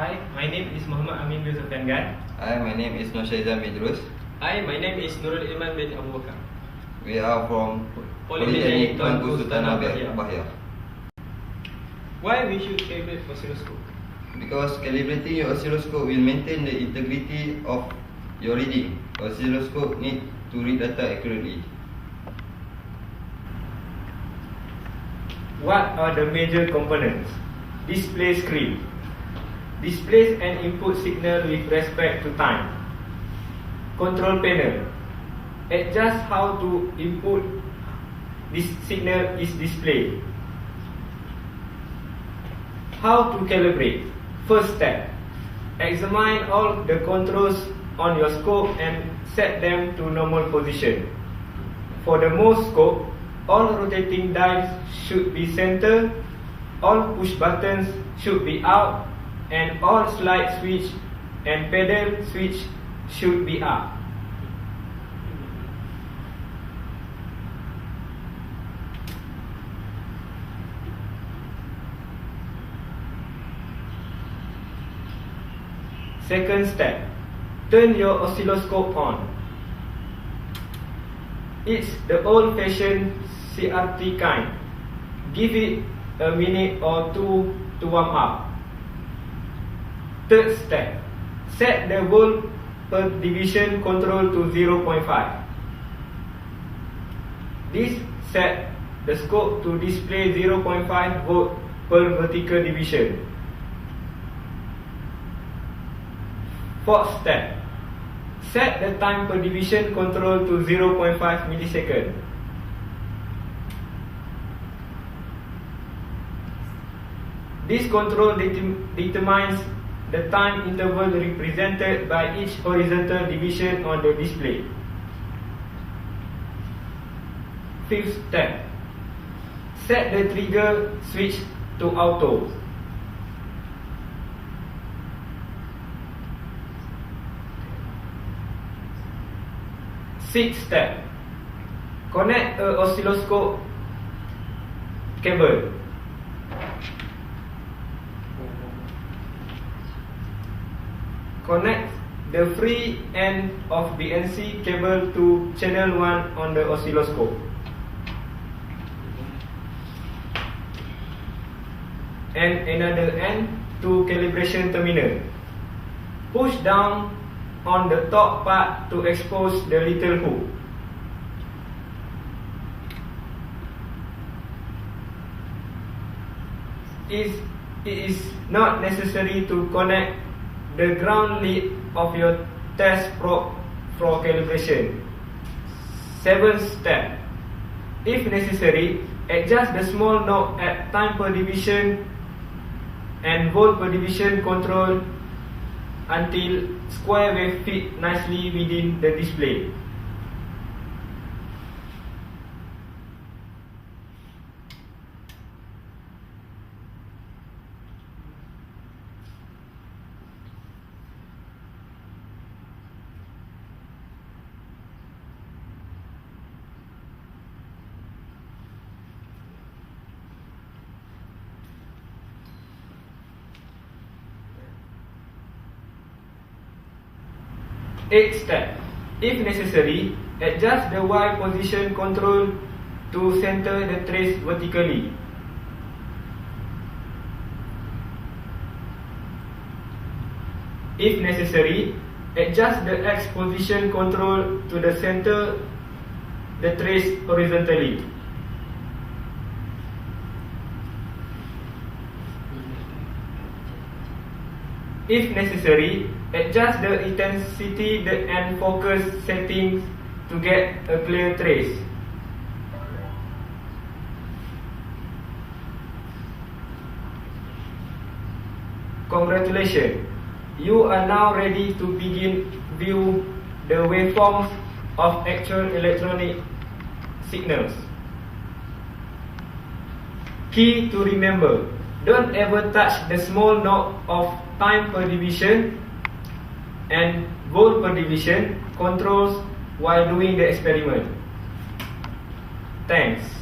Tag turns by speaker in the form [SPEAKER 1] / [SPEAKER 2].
[SPEAKER 1] Hi, my name is Muhammad Amin bin Zulfian.
[SPEAKER 2] Hi, my name is Noshaizan Midrus.
[SPEAKER 1] Hi, my name is Nurul Iman bin Abu Bakar.
[SPEAKER 2] We are from
[SPEAKER 1] Polytechnic
[SPEAKER 2] Tuanku Sultanah
[SPEAKER 1] Bahia.
[SPEAKER 2] Bahia.
[SPEAKER 1] Why we should calibrate oscilloscope?
[SPEAKER 2] Because calibrating your oscilloscope will maintain the integrity of your reading. Oscilloscope need to read data accurately.
[SPEAKER 3] What are the major components? Display screen displays an input signal with respect to time. Control panel adjusts how to input this signal is displayed. How to calibrate? First step, examine all the controls on your scope and set them to normal position. For the most scope, all rotating dials should be centered, all push buttons should be out, and all slide switch and pedal switch should be up. Second step, turn your oscilloscope on. It's the old-fashioned CRT kind. Give it a minute or two to warm up. Third step, set the volt per division control to 0.5. This set the scope to display 0.5 volt per vertical division. Fourth step, set the time per division control to 0.5 millisecond. This control determines the time interval represented by each horizontal division on the display. Fifth step, set the trigger switch to auto. Sixth step, connect a oscilloscope cable. Connect the free end of BNC cable to channel 1 on the oscilloscope. And another end to calibration terminal. Push down on the top part to expose the little hook. It is not necessary to connect the ground lead of your test probe for calibration. Seventh step, if necessary, adjust the small knob at time per division and volt per division control until square wave fit nicely within the display. Eighth step, if necessary, adjust the Y position control to center the trace vertically. If necessary, adjust the X position control to the center the trace horizontally. If necessary, adjust the intensity and focus settings to get a clear trace. Congratulations! You are now ready to begin view the waveforms of actual electronic signals. Key to remember: don't ever touch the small knob of time per division and volt per division controls while doing the experiment. Thanks.